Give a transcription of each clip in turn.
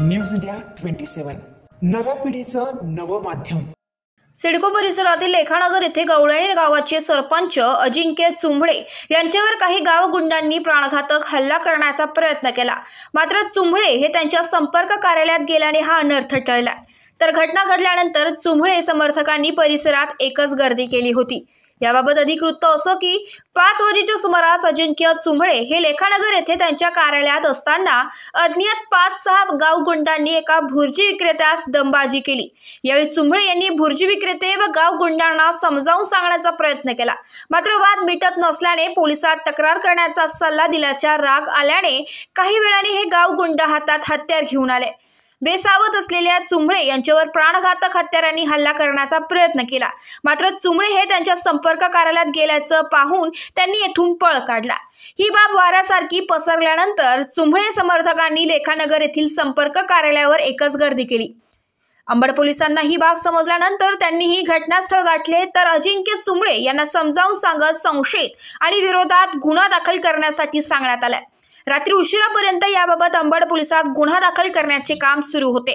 News India 27 नव्या पिढीचं नवं माध्यम। सिडको परिसरातील लेखानगर येथे गवळणी गावाचे सरपंच अजिंक्य चुंभळे यांच्यावर काही गावगुंडांनी प्राणघातक हल्ला करण्याचा प्रयत्न केला। मात्र चुंभळे हे त्यांच्या संपर्क कार्यालयात गेल्याने हा अनर्थ टळला। तर घटना घडल्यानंतर चुंभळे समर्थकांनी परिसरात एकच गर्दी केली होती। याबाबत अधिक वृत्त असं की 5 वाजेच्या सुमारास अजिंक्य चुंभळे हे लेखानगर येथे त्यांच्या कार्यालयात असताना अज्ञात 5-6 गावगुंडांनी एका भुर्जी विक्रेत्यास दमबाजी केली। यावेळी चुंभळे यांनी भुर्जी विक्रेते व गावगुंडांना समजावून सांगण्याचा प्रयत्न केला। मात्र वाद मिटत नसल्याने पोलिसात तक्रार करण्याचा सल्ला दिल्याचा राग आल्याने काही वेळाने हे गावगुंड हातात हत्यार घेऊन आले। बेसावत असलेल्या चुंभळे यांच्यावर प्राणघातक हत्यारांनी हल्ला करण्याचा प्रयत्न केला। मात्र चुंभळे हे त्यांच्या संपर्क कार्यालयात गेल्याचं पाहून त्यांनी येथून पळ काढला। ही बाब वाऱ्यासारखी पसरल्यानंतर चुंभळे समर्थकांनी लेखानगर येथील संपर्क कार्यालयावर एकच गर्दी केली। अंबड पोलिसांना ही बाब समजल्यानंतर त्यांनीही घटनास्थळ गाठले। तर अजिंक्य चुंभळे यांना समजावून सांगत संशयित आणि विरोधात गुन्हा दाखल करण्यासाठी सांगण्यात आले। रात्री उशिरापर्यंत याबाबत अंबड पोलिसात गुन्हा दाखल करण्याचे काम सुरू होते।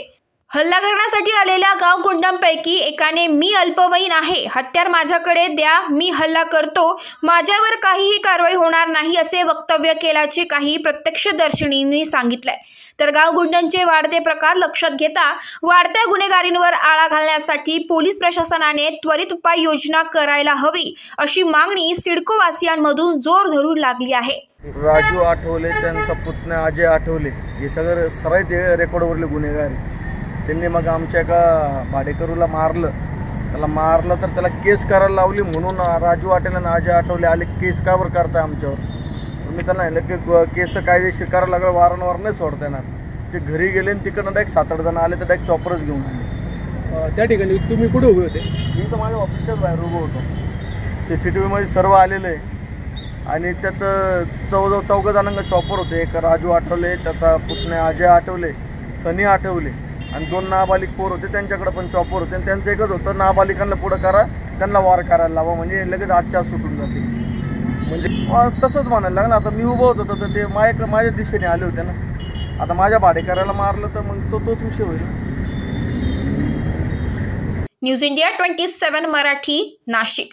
हल्ला करण्यासाठी आलेल्या गावगुंडांपैकी एकाने मी अल्पवयीन आहे, हत्यार माझ्याकडे द्या, मी हल्ला करतो, माझ्यावर काहीही कारवाई होणार नाही असे वक्तव्य केल्याचे काही प्रत्यक्षदर्शींनी सांगितले। तर गावगुंडांचे वाढते प्रकार लक्षात घेता वाढत्या गुन्हेगारींवर आळा घालण्यासाठी पोलीस प्रशासनाने त्वरित उपाययोजना करायला हवी अशी मागणी सिडको वासियांमधून जोर धरू लागली आहे। राजू आठवले, त्यांचा पुतण्या अजय आठवले हे सगळे सराईत रेकॉर्डवरले गुन्हेगार आहेत। त्यांनी मग आमच्या एका भाडेकरूला मारलं, त्याला मारलं तर त्याला केस करायला लावली म्हणून राजू आठवले आणि अजय आठवले आले केस का बरं करताय आमच्यावर। मी त्यांना म्हणलं की केस तर कायदेशीर करायला लागलं, वारंवार नाही सोडता येणार। ते घरी गेले आणि तिकडनं डायरेक्ट 7-8 जण आले तर डायरेक्ट चॉपरच घेऊन आले। त्या ठिकाणी तुम्ही कुठे उभे होते? मी तर माझ्या ऑफिसच्याच बाहेर उभं होतो। CCTVमध्ये सर्व आलेलं आहे आणि त्यात 14 जणांना चॉपर होते। एक राजू आठवले, त्याचा पुतण्या अजय आठवले, सनी आठवले आणि 2 नाबालिक पोर होते, त्यांच्याकडे पण चॉपर होते। आणि त्यांचं एकच होतं, नाबालिकांना पुढं करा, त्यांना वार करायला लावा, म्हणजे लगेच आजच्या सुटून जाते। म्हणजे तसंच म्हणायला लागलं। आता मी उभं होतो तर ते माझ्या दिशेने आले होते ना। आता माझ्या भाडेकराला मारलं तर मग तोच विषय होईल। News India 27 Marathi, Nashik.